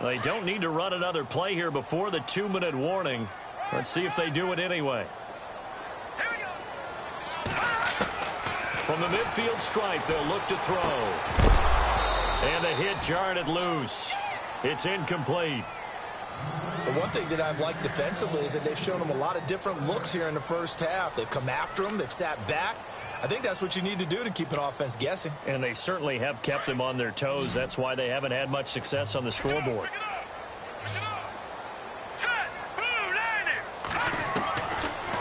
They don't need to run another play here before the 2-minute warning. Let's see if they do it anyway. From the midfield stripe, they'll look to throw. And the hit jarred it loose. It's incomplete. The one thing that I've liked defensively is that they've shown them a lot of different looks here in the first half. They've come after them. They've sat back. I think that's what you need to do to keep an offense guessing. And they certainly have kept them on their toes. That's why they haven't had much success on the scoreboard.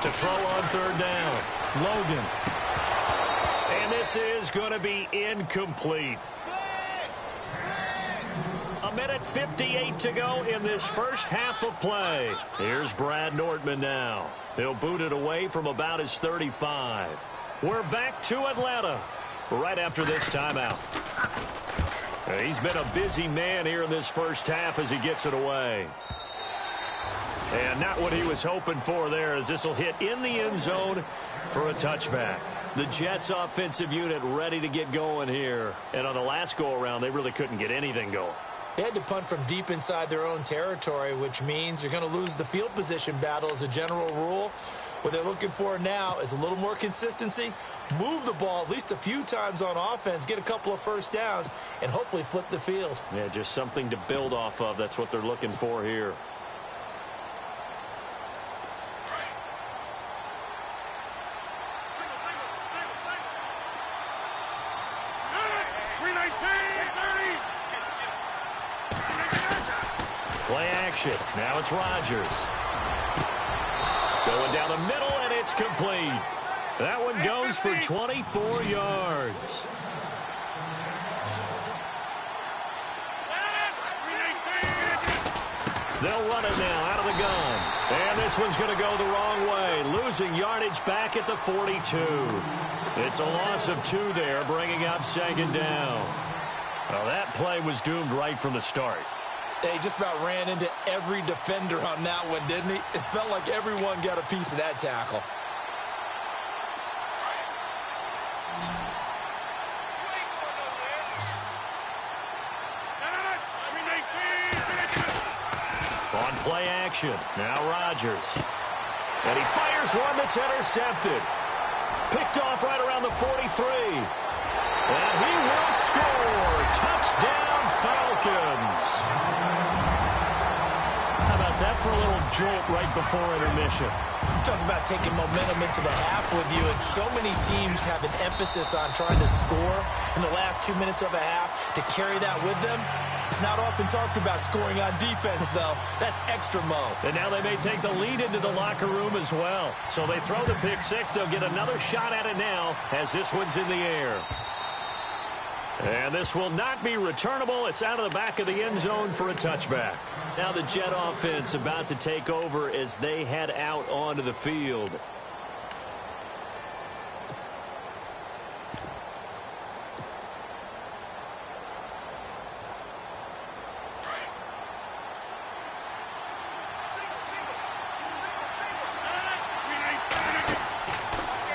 To throw on third down, Logan. And this is going to be incomplete. 1:58 to go in this first half of play. Here's Brad Nortman now. He'll boot it away from about his 35. We're back to Atlanta right after this timeout. He's been a busy man here in this first half as he gets it away. And not what he was hoping for there, as this will hit in the end zone for a touchback. The Jets offensive unit ready to get going here. And on the last go-around, they really couldn't get anything going. They had to punt from deep inside their own territory, which means you're going to lose the field position battle as a general rule. What they're looking for now is a little more consistency, move the ball at least a few times on offense, get a couple of first downs, and hopefully flip the field. Yeah, just something to build off of. That's what they're looking for here. Play action. Now it's Rodgers. Going down the middle, and it's complete. That one goes for 24 yards. They'll run it now out of the gun. And this one's going to go the wrong way. Losing yardage back at the 42. It's a loss of 2 there, bringing up second down. Well, that play was doomed right from the start. They just about ran into every defender on that one, didn't he? It felt like everyone got a piece of that tackle. On play action, now Rodgers. And he fires one that's intercepted. Picked off right around the 43. And he will score. Touchdown, Falcons. How about that for a little jolt right before intermission? Talk about taking momentum into the half with you, and so many teams have an emphasis on trying to score in the last 2 minutes of a half. To carry that with them, it's not often talked about scoring on defense, though. That's extra mo. And now they may take the lead into the locker room as well. So they throw the pick six. They'll get another shot at it now as this one's in the air. And this will not be returnable. It's out of the back of the end zone for a touchback. Now the Jet offense about to take over as they head out onto the field.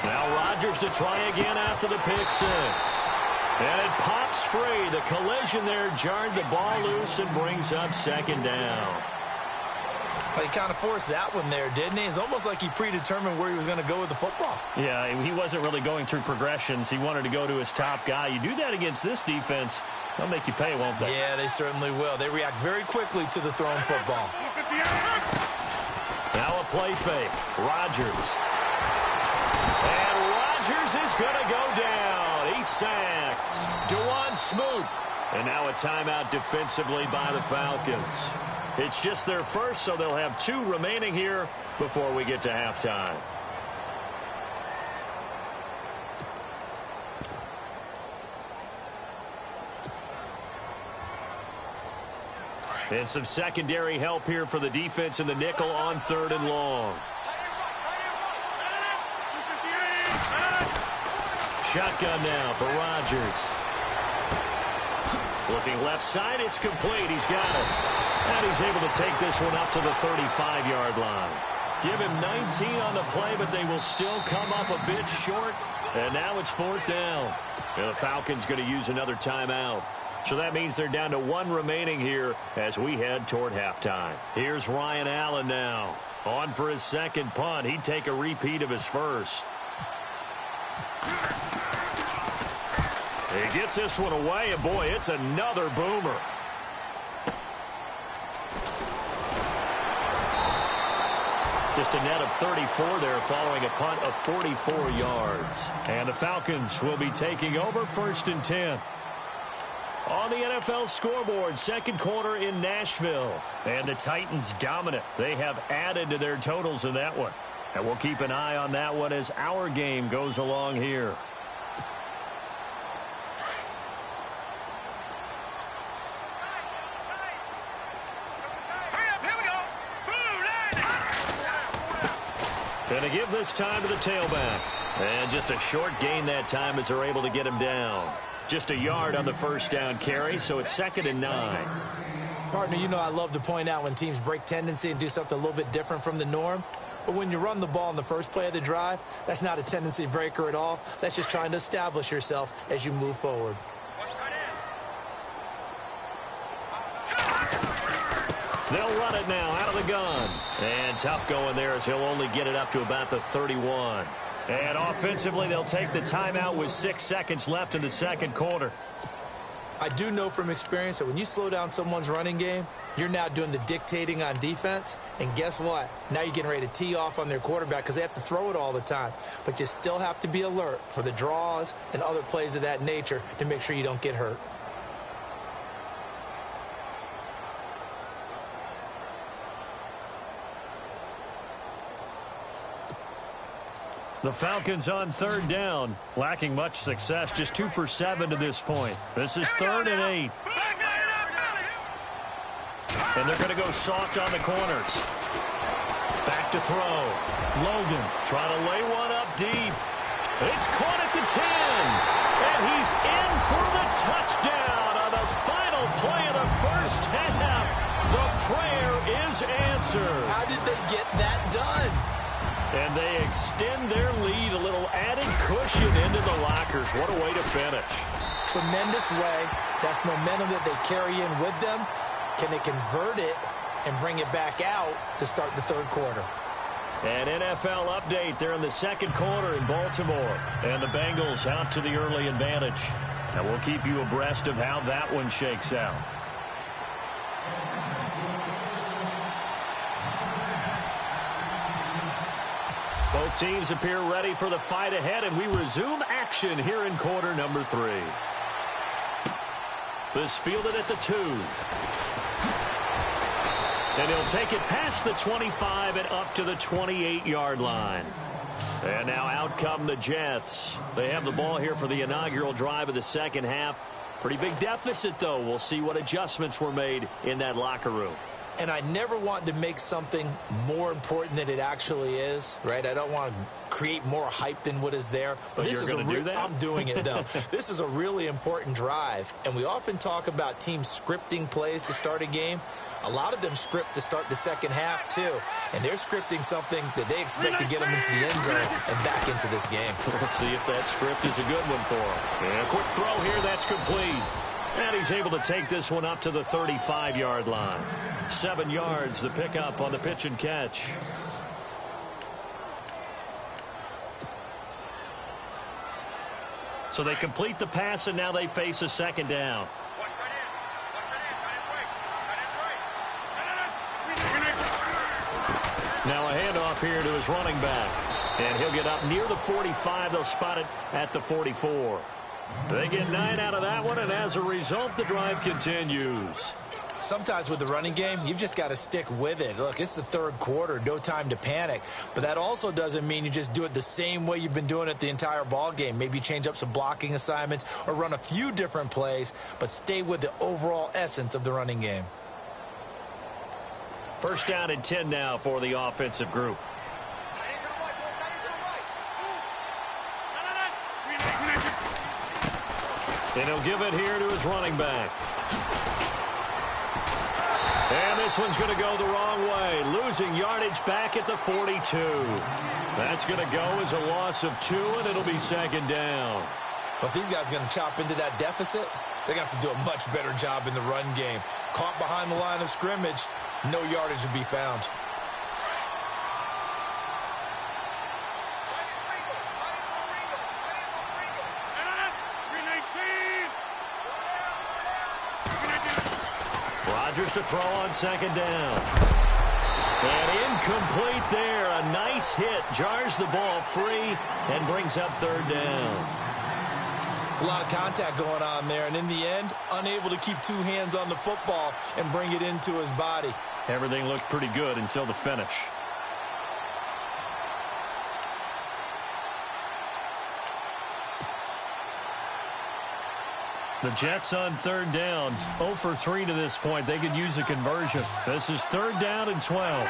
Now Rodgers to try again after the pick six. And it pops free. The collision there jarred the ball loose and brings up second down. Well, he kind of forced that one there, didn't he? It's almost like he predetermined where he was going to go with the football. Yeah, he wasn't really going through progressions. He wanted to go to his top guy. You do that against this defense, they'll make you pay, won't they? Yeah, they certainly will. They react very quickly to the thrown football. Now a play fake. Rodgers. And Rodgers is going to go down. He's sacked. Dewan Smoot. And now a timeout defensively by the Falcons. It's just their first, so they'll have 2 remaining here before we get to halftime. And some secondary help here for the defense in the nickel on 3rd and long. Shotgun now for Rodgers. Looking left side, it's complete. He's got it. And he's able to take this one up to the 35-yard line. Give him 19 on the play, but they will still come up a bit short. And now it's 4th down. And the Falcons going to use another timeout. So that means they're down to 1 remaining here as we head toward halftime. Here's Ryan Allen now. On for his second punt. He'd take a repeat of his first. He gets this one away, and boy, it's another boomer. Just a net of 34 there following a punt of 44 yards. And the Falcons will be taking over 1st and 10. On the NFL scoreboard, second quarter in Nashville. And the Titans dominant. They have added to their totals in that one. And we'll keep an eye on that one as our game goes along here. Going to give this time to the tailback. And just a short gain that time as they're able to get him down. Just a yard on the first down carry, so it's 2nd and 9. Partner, you know I love to point out when teams break tendency and do something a little bit different from the norm. But when you run the ball in the first play of the drive, that's not a tendency breaker at all. That's just trying to establish yourself as you move forward. They'll run it now out of the gun. And tough going there as he'll only get it up to about the 31. And offensively, they'll take the timeout with 6 seconds left in the second quarter. I do know from experience that when you slow down someone's running game, you're now doing the dictating on defense. And guess what? Now you're getting ready to tee off on their quarterback because they have to throw it all the time. But you still have to be alert for the draws and other plays of that nature to make sure you don't get hurt. The Falcons on 3rd down, lacking much success, just 2 for 7 to this point. This is 3rd and 8. And they're going to go soft on the corners. Back to throw. Logan trying to lay one up deep. It's caught at the 10. And he's in for the touchdown on the final play of the first half. The prayer is answered. How did they get that done? And they extend their lead, a little added cushion into the lockers. What a way to finish. Tremendous way. That's momentum that they carry in with them. Can they convert it and bring it back out to start the third quarter? An NFL update. They're in the second quarter in Baltimore. And the Bengals out to the early advantage. And we'll keep you abreast of how that one shakes out. Both teams appear ready for the fight ahead, and we resume action here in quarter number 3. This fielded at the 2. And he'll take it past the 25 and up to the 28-yard line. And now out come the Jets. They have the ball here for the inaugural drive of the second half. Pretty big deficit, though. We'll see what adjustments were made in that locker room. And I never want to make something more important than it actually is, right? I don't want to create more hype than what is there. But this is going to do that? I'm doing it, though. This is a really important drive. And we often talk about teams scripting plays to start a game. A lot of them script to start the second half, too. And they're scripting something that they expect to get them into the end zone and back into this game. We'll see if that script is a good one for them. And a quick throw here, that's complete. And he's able to take this one up to the 35-yard line. 7 yards, the pickup on the pitch and catch. So they complete the pass, and now they face a second down. Now a handoff here to his running back. And he'll get up near the 45. They'll spot it at the 44. They get 9 out of that one, and as a result, the drive continues. Sometimes with the running game, you've just got to stick with it. Look, it's the third quarter, no time to panic. But that also doesn't mean you just do it the same way you've been doing it the entire ball game. Maybe change up some blocking assignments or run a few different plays, but stay with the overall essence of the running game. First down and 10 now for the offensive group. And he'll give it here to his running back. And this one's going to go the wrong way. Losing yardage back at the 42. That's going to go as a loss of 2, and it'll be second down. But these guys are going to chop into that deficit. They're going to have to do a much better job in the run game. Caught behind the line of scrimmage, no yardage to be found. Rodgers to throw on second down. And incomplete there. A nice hit. Jars the ball free and brings up third down. It's a lot of contact going on there, and in the end, unable to keep two hands on the football and bring it into his body. Everything looked pretty good until the finish. The Jets on third down. 0 for 3 to this point. They could use a conversion. This is third down and 12.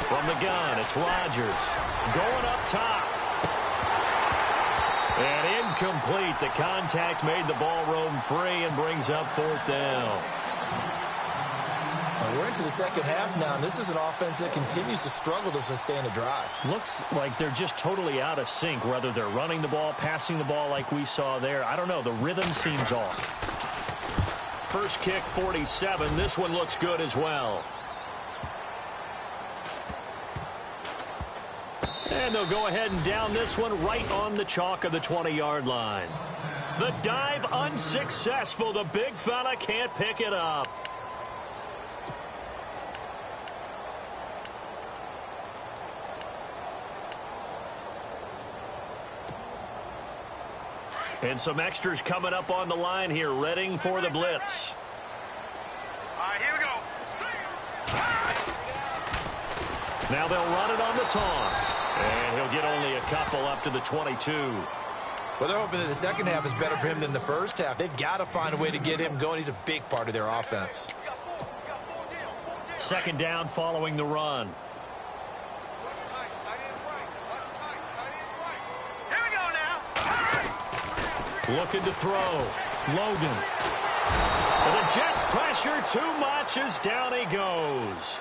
From the gun, it's Rodgers. Going up top. And incomplete. The contact made the ball roam free and brings up fourth down. We're into the second half now, and this is an offense that continues to struggle to sustain a drive. Looks like they're just totally out of sync, whether they're running the ball, passing the ball like we saw there. I don't know. The rhythm seems off. First kick, 47. This one looks good as well. And they'll go ahead and down this one right on the chalk of the 20-yard line. The dive unsuccessful. The big fella can't pick it up. And some extras coming up on the line here, readying for the blitz. All right, here we go. Now they'll run it on the toss. And he'll get only a couple up to the 22. Well, they're hoping that the second half is better for him than the first half. They've got to find a way to get him going. He's a big part of their offense. Second down following the run. Here we go now. Looking to throw. Logan. And the Jets pressure too much as down he goes.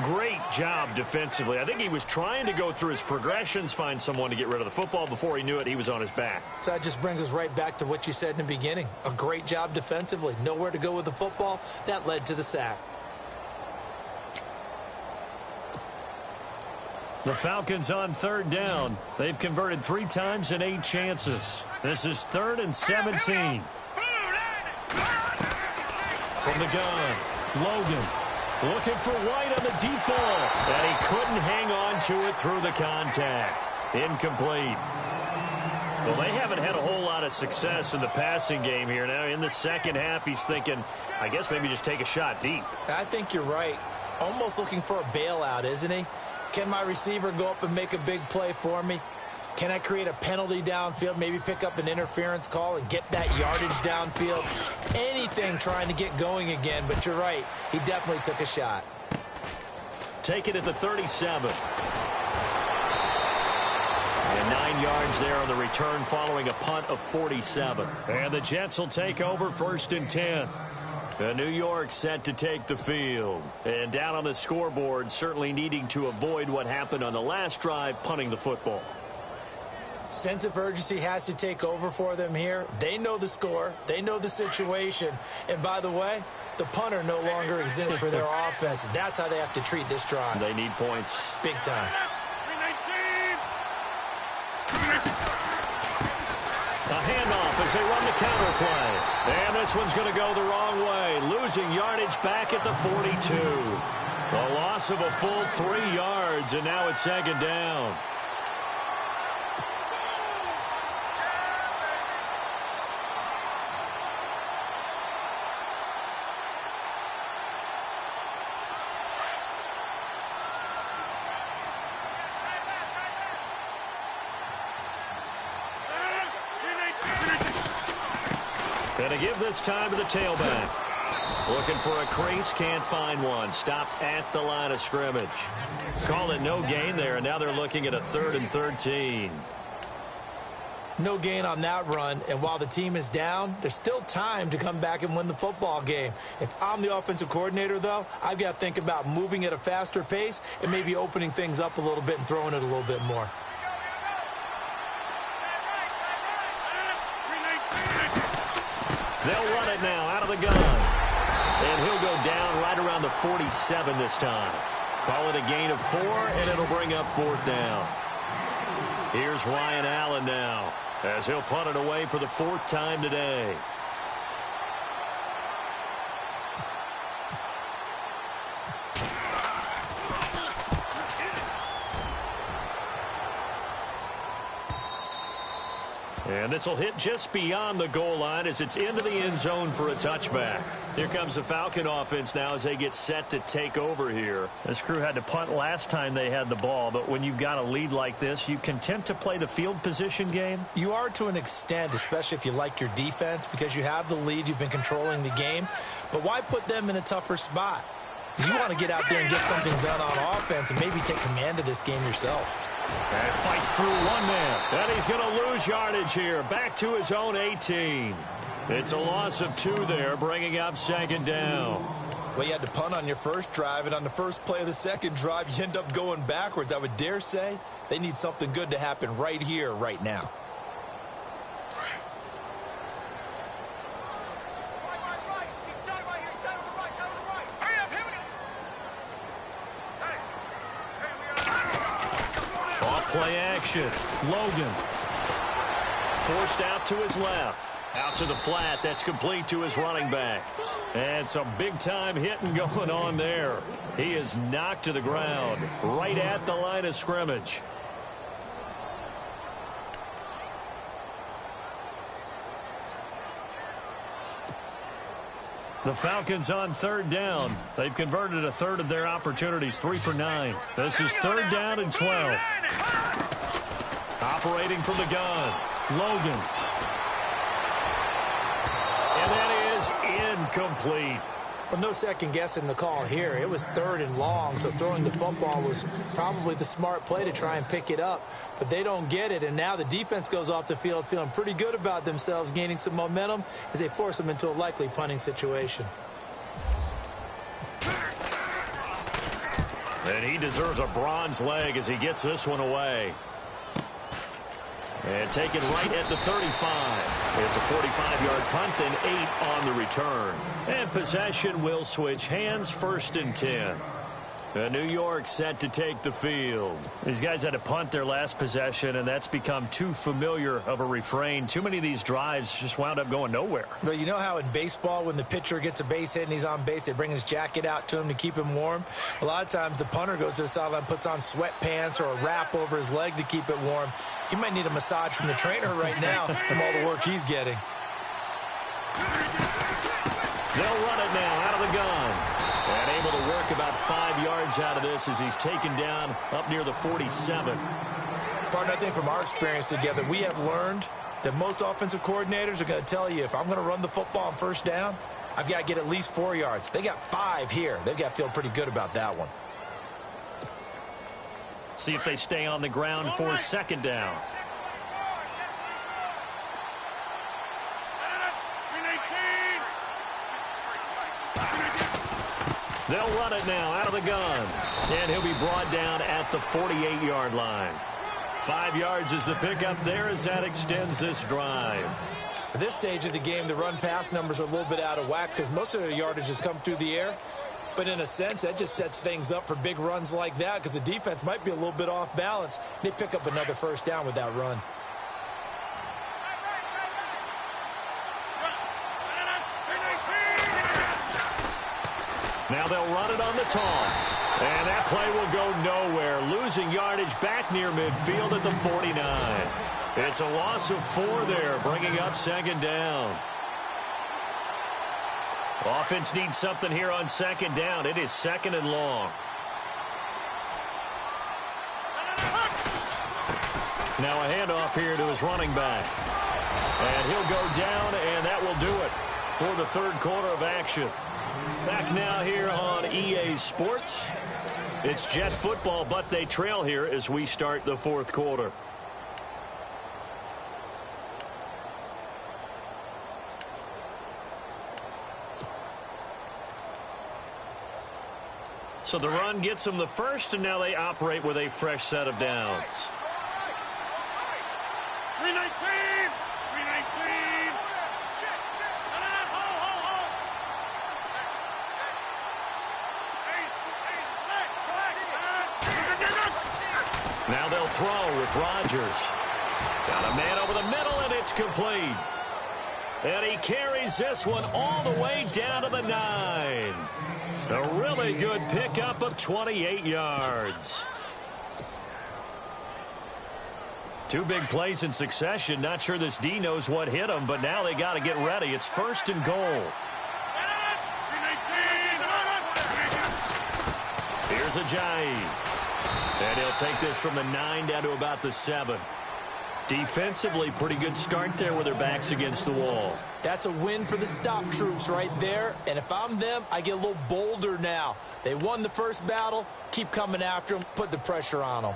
Great job defensively. I think he was trying to go through his progressions, find someone to get rid of the football. Before he knew it, he was on his back. So that just brings us right back to what you said in the beginning. A great job defensively. Nowhere to go with the football. That led to the sack. The Falcons on third down. They've converted 3 times in 8 chances. This is 3rd and 17. From the gun, Logan. Looking for White on the deep ball. And he couldn't hang on to it through the contact. Incomplete. Well, they haven't had a whole lot of success in the passing game here. Now, in the second half, he's thinking, I guess maybe just take a shot deep. I think you're right. Almost looking for a bailout, isn't he? Can my receiver go up and make a big play for me? Can I create a penalty downfield, maybe pick up an interference call and get that yardage downfield? Anything trying to get going again, but you're right. He definitely took a shot. Take it at the 37. And 9 yards there on the return following a punt of 47. And the Jets will take over 1st and 10. New York set to take the field. And down on the scoreboard, certainly needing to avoid what happened on the last drive, punting the football. Sense of urgency has to take over for them here. They know the score. They know the situation. And by the way, the punter no longer exists for their offense. That's how they have to treat this drive. They need points. Big time. A handoff as they run the counter play. And this one's going to go the wrong way. Losing yardage back at the 42. A loss of a full 3 yards, and now it's second down. And to give this time to the tailback. Looking for a crease, can't find one. Stopped at the line of scrimmage. Call it no gain there, and now they're looking at a 3rd and 13. No gain on that run, and while the team is down, there's still time to come back and win the football game. If I'm the offensive coordinator, though, I've got to think about moving at a faster pace and maybe opening things up a little bit and throwing it a little bit more. They'll run it now out of the gun. And he'll go down right around the 47 this time. Call it a gain of 4, and it'll bring up 4th down. Here's Ryan Allen now, as he'll punt it away for the 4th time today. And this will hit just beyond the goal line as it's into the end zone for a touchback. Here comes the Falcon offense now as they get set to take over here. This crew had to punt last time they had the ball, but when you've got a lead like this, you content to play the field position game? You are to an extent, especially if you like your defense, because you have the lead, you've been controlling the game. But why put them in a tougher spot? You want to get out there and get something done on offense and maybe take command of this game yourself. And fights through one man. And he's going to lose yardage here. Back to his own 18. It's a loss of 2 there, bringing up 2nd down. Well, you had to punt on your first drive, and on the first play of the second drive, you end up going backwards. I would dare say they need something good to happen right here, right now. Play action. Logan. Forced out to his left. Out to the flat. That's complete to his running back. And some big-time hitting going on there. He is knocked to the ground right at the line of scrimmage. The Falcons on 3rd down. They've converted a third of their opportunities, 3 for 9. This is 3rd down and 12. Operating from the gun, Logan. And that is incomplete. Well, no second guessing the call here. It was 3rd and long, so throwing the football was probably the smart play to try and pick it up. But they don't get it, and now the defense goes off the field feeling pretty good about themselves, gaining some momentum as they force them into a likely punting situation. And he deserves a bronze leg as he gets this one away. And taken right at the 35. It's a 45-yard punt and 8 on the return. And possession will switch hands, 1st and 10. New York set to take the field. These guys had to punt their last possession, and that's become too familiar of a refrain. Too many of these drives just wound up going nowhere. But you know how in baseball, when the pitcher gets a base hit and he's on base, they bring his jacket out to him to keep him warm? A lot of times the punter goes to the sideline, puts on sweatpants or a wrap over his leg to keep it warm. He might need a massage from the trainer right now from all the work he's getting. They'll run it now out of the gun. And able to work about 5 yards out of this as he's taken down up near the 47. Partner, I think from our experience together, we have learned that most offensive coordinators are going to tell you, if I'm going to run the football on 1st down, I've got to get at least 4 yards. They got 5 here. They've got to feel pretty good about that one. See if they stay on the ground for 2nd down. They'll run it now out of the gun. And he'll be brought down at the 48-yard line. 5 yards is the pickup there as that extends this drive. At this stage of the game, the run-pass numbers are a little bit out of whack because most of their yardage has come through the air. But in a sense, that just sets things up for big runs like that because the defense might be a little bit off balance. They pick up another 1st down with that run. Now they'll run it on the toss. And that play will go nowhere. Losing yardage back near midfield at the 49. It's a loss of 4 there, bringing up 2nd down. Offense needs something here on 2nd down. It is 2nd and long. Now a handoff here to his running back. And he'll go down, and that will do it for the 3rd quarter of action. Back now here on EA Sports. It's Jet football, but they trail here as we start the 4th quarter. So the run gets them the first, and now they operate with a fresh set of downs. 319! 319! Now they'll throw with Rodgers. Got a man over the middle, and it's complete. And he carries this one all the way down to the 9. A really good pickup of 28 yards. Two big plays in succession. Not sure this D knows what hit him, but now they got to get ready. It's 1st and goal. Here's Ajayi. And he'll take this from the 9 down to about the 7. Defensively, pretty good start there with their backs against the wall. That's a win for the stop troops right there. And if I'm them, I get a little bolder now. They won the first battle. Keep coming after them. Put the pressure on them.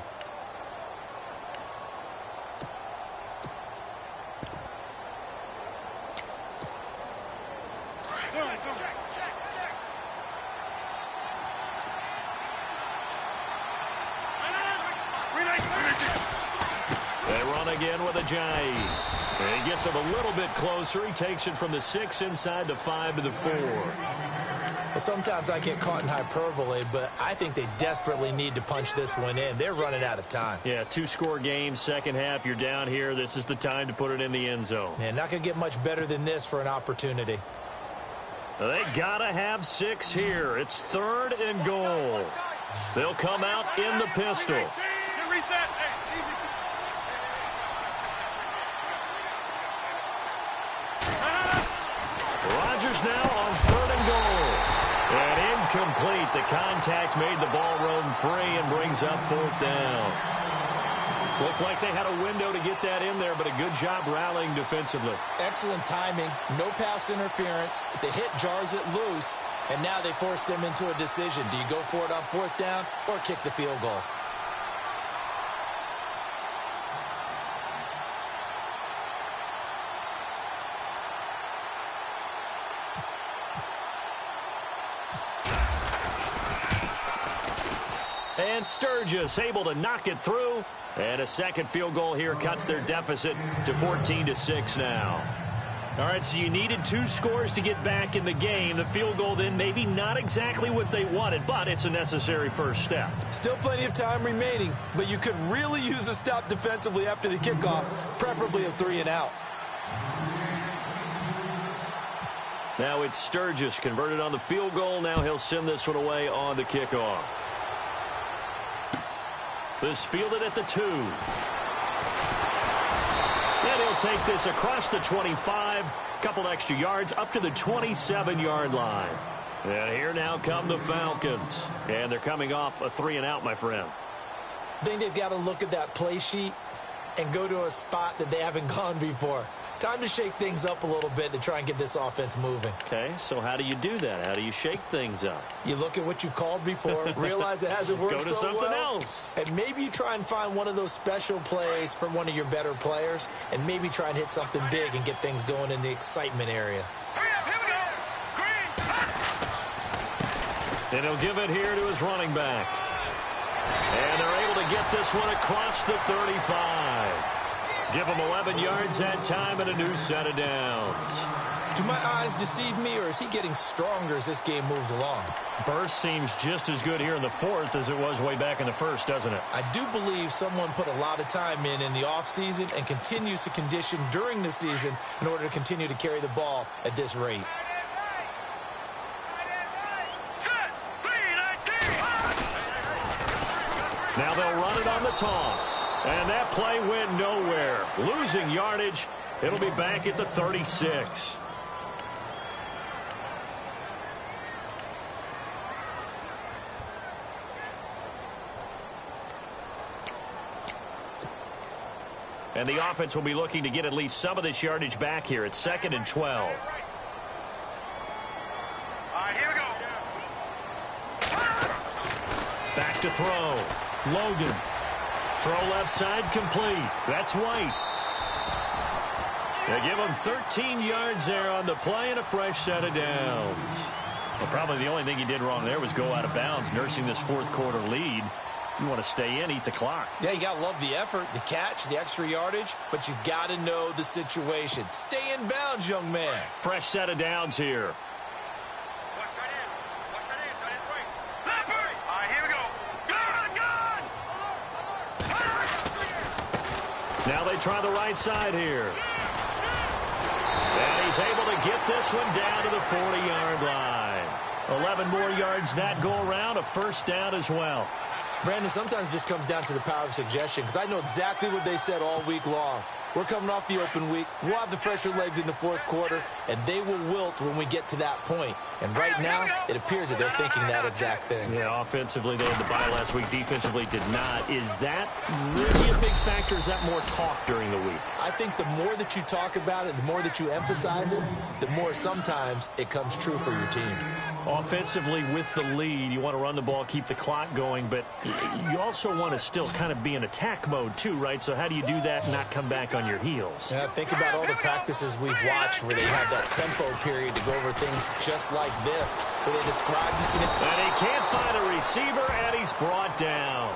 Again with Ajayi. And he gets him a little bit closer. He takes it from the 6 inside the 5 to the 4. Well, sometimes I get caught in hyperbole, but I think they desperately need to punch this one in. They're running out of time. Yeah, 2-score game, second half. You're down here. This is the time to put it in the end zone. Man, not going to get much better than this for an opportunity. They got to have 6 here. It's 3rd and goal. They'll come out in the pistol. Rodgers now on 3rd and goal. And incomplete. The contact made the ball roam free and brings up 4th down. Looked like they had a window to get that in there, but a good job rallying defensively. Excellent timing. No pass interference. The hit jars it loose, and now they force them into a decision. Do you go for it on 4th down or kick the field goal? And Sturgis able to knock it through. And a second field goal here cuts their deficit to 14-6 now. All right, so you needed 2 scores to get back in the game. The field goal then maybe not exactly what they wanted, but it's a necessary first step. Still plenty of time remaining, but you could really use a stop defensively after the kickoff, preferably a 3 and out. Now it's Sturgis converted on the field goal. Now he'll send this one away on the kickoff. This fielded at the 2. And he'll take this across the 25. Couple extra yards up to the 27-yard line. And here now come the Falcons. And they're coming off a 3 and out, my friend. I think they've got to look at that play sheet and go to a spot that they haven't gone before. Time to shake things up a little bit to try and get this offense moving. Okay, so how do you do that? How do you shake things up? You look at what you've called before, realize it hasn't worked so well. Go to something else. And maybe you try and find one of those special plays from one of your better players, and maybe try and hit something big and get things going in the excitement area. And he'll give it here to his running back. And they're able to get this one across the 35. Give him 11 yards that time and a new set of downs. Do my eyes deceive me, or is he getting stronger as this game moves along? Burst seems just as good here in the 4th as it was way back in the 1st, doesn't it? I do believe someone put a lot of time in the offseason and continues to condition during the season in order to continue to carry the ball at this rate. Now they'll run it on the toss. And that play went nowhere. Losing yardage. It'll be back at the 36. And the offense will be looking to get at least some of this yardage back here. It's 2nd and 12. Here we go. Back to throw. Logan. Throw left side complete. That's White. They give him 13 yards there on the play and a fresh set of downs. Well, probably the only thing he did wrong there was go out of bounds, nursing this 4th quarter lead. You want to stay in, eat the clock. Yeah, you got to love the effort, the catch, the extra yardage, but you got to know the situation. Stay in bounds, young man. Fresh set of downs here. Here we go. Good, good. Now they try the right side here. And he's able to get this one down to the 40-yard line. 11 more yards that go around, a first down as well. Brandon, sometimes it just comes down to the power of suggestion, because I know exactly what they said all week long. We're coming off the open week. We'll have the fresher legs in the fourth quarter, and they will wilt when we get to that point. And right now, it appears that they're thinking that exact thing. Yeah, offensively, they had the bye last week. Defensively, did not. Is that really a big factor? Is that more talk during the week? I think the more that you talk about it, the more that you emphasize it, the more sometimes it comes true for your team. Offensively, with the lead, you want to run the ball, keep the clock going, but you also want to still kind of be in attack mode too, right? So how do you do that and not come back on your heels? Yeah, think about all the practices we've watched where they have that tempo period to go over things just like this, where they describe the scenario. And he can't find a receiver, and he's brought down.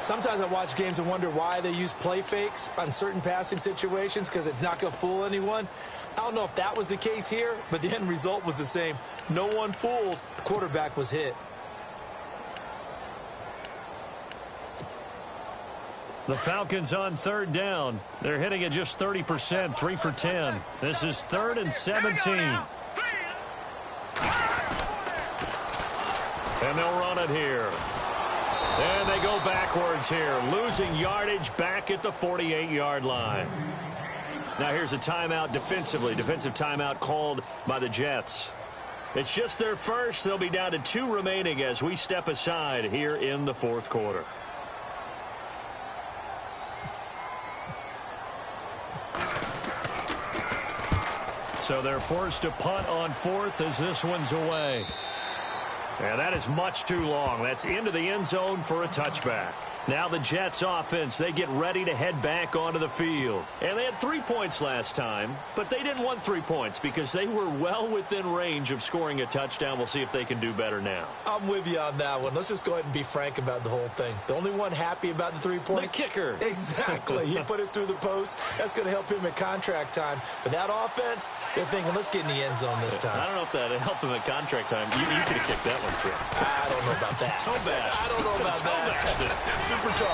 Sometimes I watch games and wonder why they use play fakes on certain passing situations, because it's not going to fool anyone. I don't know if that was the case here, but the end result was the same. No one fooled. The quarterback was hit. The Falcons on third down. They're hitting at just 30%, 3 for 10. This is 3rd and 17. And they'll run it here. And they go backwards here, losing yardage back at the 48-yard line. Now here's a timeout defensively. Defensive timeout called by the Jets. It's just their first. They'll be down to 2 remaining as we step aside here in the fourth quarter. So they're forced to punt on 4th as this one's away. And that is much too long. That's into the end zone for a touchback. Now the Jets offense, they get ready to head back onto the field. And they had 3 points last time, but they didn't want 3 points because they were well within range of scoring a touchdown. We'll see if they can do better now. I'm with you on that one. Let's just go ahead and be frank about the whole thing. The only one happy about the 3-point? The kicker. Exactly. He put it through the post. That's going to help him at contract time. But that offense, they're thinking, let's get in the end zone this time. I don't know if that helped him at contract time. You could have kicked that one through. I don't know about that. Toe bad. I don't know about that. Super toe.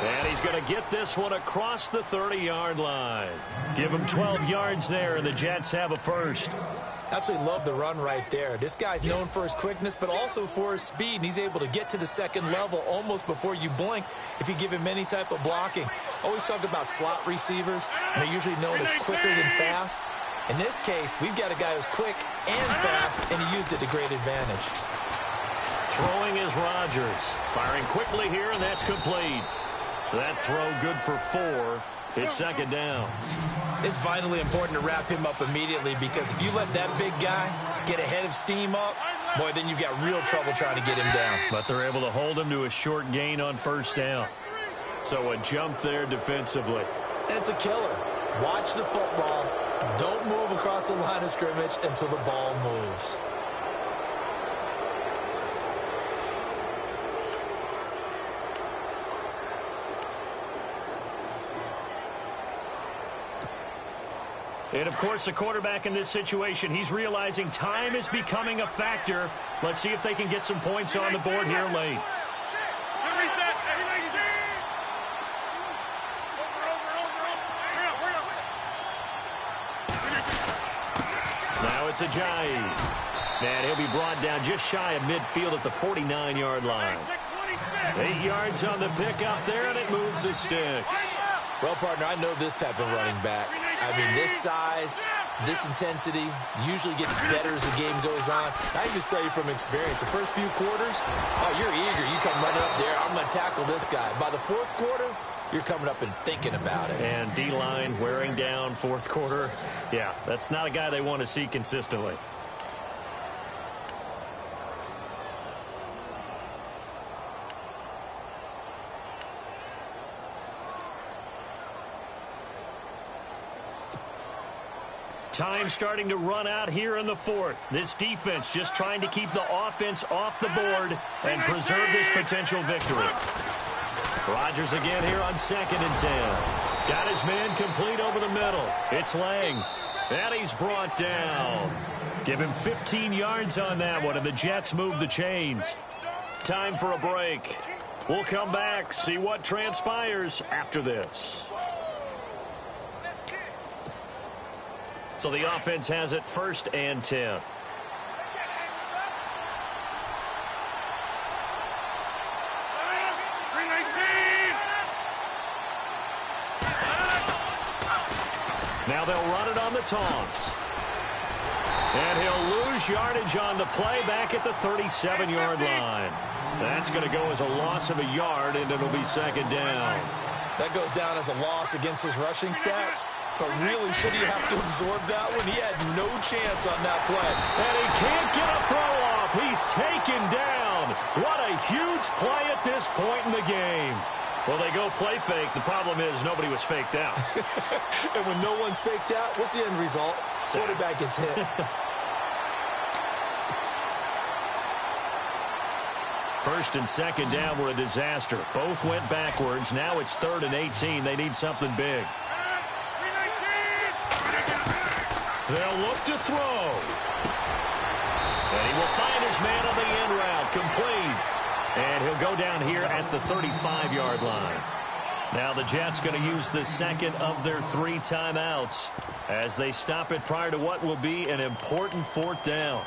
And he's going to get this one across the 30-yard line. Give him 12 yards there, and the Jets have a first. Absolutely love the run right there. This guy's known for his quickness, but also for his speed. And he's able to get to the second level almost before you blink if you give him any type of blocking. Always talk about slot receivers, and they're usually known as quicker than fast. In this case, we've got a guy who's quick and fast, and he used it to great advantage. Throwing is Rodgers. Firing quickly here, and that's complete. That throw good for 4. It's second down. It's vitally important to wrap him up immediately, because if you let that big guy get ahead of steam up, boy, then you've got real trouble trying to get him down. But they're able to hold him to a short gain on first down. So a jump there defensively. And it's a killer. Watch the football. Don't move across the line of scrimmage until the ball moves. And, of course, the quarterback in this situation, he's realizing time is becoming a factor. Let's see if they can get some points on the board here late. Now it's Ajayi. And he'll be brought down just shy of midfield at the 49-yard line. 8 yards on the pickup there, and it moves the sticks. Well, partner, I know this type of running back. I mean, this size, this intensity usually gets better as the game goes on. I can just tell you from experience, the first few quarters, oh, you're eager. You come running up there, I'm going to tackle this guy. By the fourth quarter, you're coming up and thinking about it. And D-line wearing down fourth quarter. Yeah, that's not a guy they want to see consistently. Time starting to run out here in the fourth. This defense just trying to keep the offense off the board and preserve this potential victory. Rodgers again here on 2nd and 10. Got his man complete over the middle. It's Lang. And he's brought down. Give him 15 yards on that one, and the Jets move the chains. Time for a break. We'll come back, see what transpires after this. So the offense has it 1st and 10. Now they'll run it on the toss. And he'll lose yardage on the play back at the 37-yard line. That's going to go as a loss of a yard, and it'll be 2nd down. That goes down as a loss against his rushing stats. But really, should he have to absorb that one? He had no chance on that play. And he can't get a throw off. He's taken down. What a huge play at this point in the game. Well, they go play fake. The problem is nobody was faked out. And when no one's faked out, what's the end result? Quarterback gets hit. 1st and 2nd down were a disaster. Both went backwards. Now it's 3rd and 18. They need something big. They'll look to throw. And he will find his man on the end route. Complete. And he'll go down here at the 35-yard line. Now the Jets going to use the 2nd of their 3 timeouts as they stop it prior to what will be an important 4th down.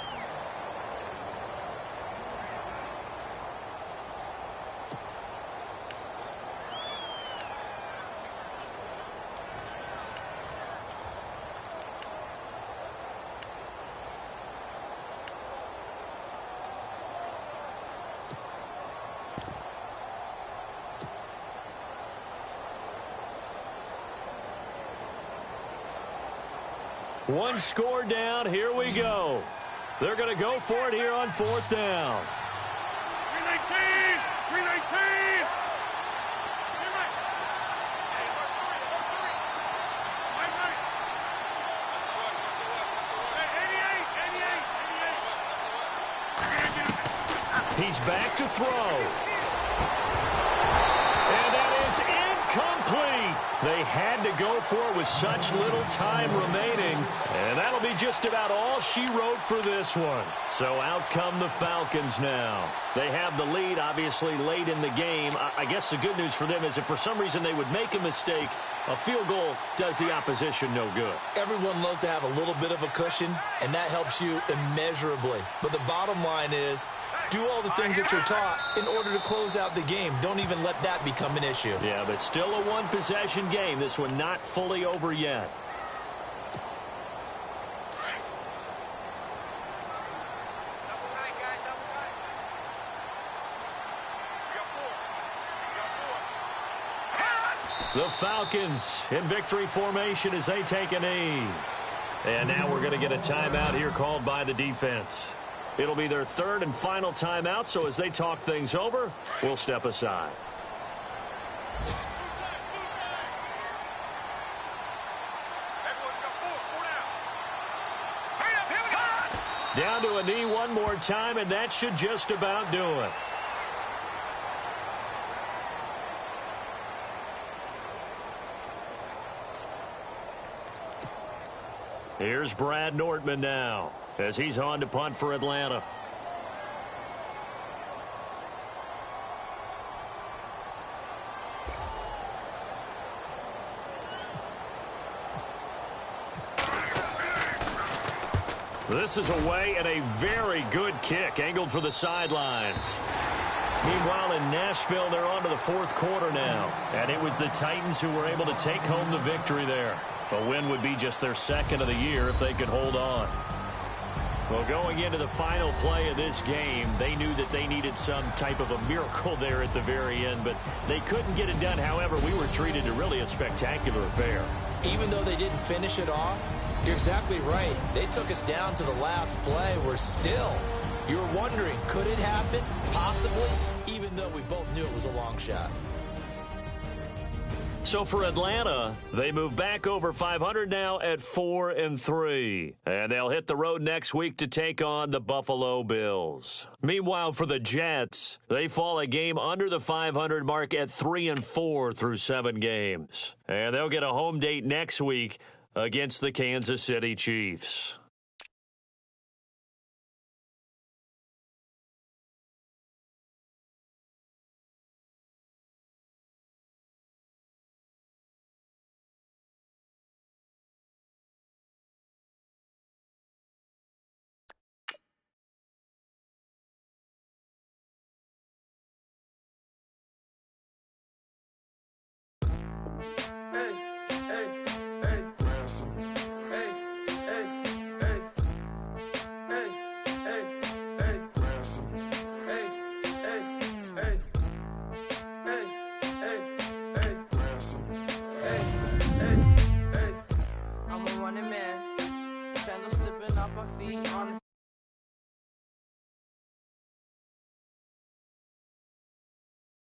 One score down. Here we go. They're going to go for it here on 4th down. 319! 319! He's back to throw. And that is incomplete. They had to go for it with such little time remaining. And that'll be just about all she wrote for this one. So out come the Falcons now. They have the lead, obviously, late in the game. I guess the good news for them is if for some reason they would make a mistake, a field goal does the opposition no good. Everyone loves to have a little bit of a cushion, and that helps you immeasurably. But the bottom line is, do all the things that you're taught in order to close out the game. Don't even let that become an issue. Yeah, but still a one-possession game. This one not fully over yet. The Falcons in victory formation as they take a knee. And now we're going to get a timeout here called by the defense. It'll be their 3rd and final timeout, so as they talk things over, we'll step aside. Down to a knee one more time, and that should just about do it. Here's Brad Nortman now as he's on to punt for Atlanta. This is away and a very good kick angled for the sidelines. Meanwhile, in Nashville, they're on to the 4th quarter now. And it was the Titans who were able to take home the victory there. A win would be just their 2nd of the year if they could hold on. Well, going into the final play of this game, they knew that they needed some type of a miracle there at the very end, but they couldn't get it done. However, we were treated to really a spectacular affair. Even though they didn't finish it off, you're exactly right. They took us down to the last play. We're still, you're wondering, could it happen? Possibly, even though we both knew it was a long shot. So for Atlanta, they move back over 500 now at 4-3. And they'll hit the road next week to take on the Buffalo Bills. Meanwhile, for the Jets, they fall a game under the 500 mark at 3-4 through 7 games. And they'll get a home date next week against the Kansas City Chiefs. I'm a running man. Sandals slipping off my feet. Honest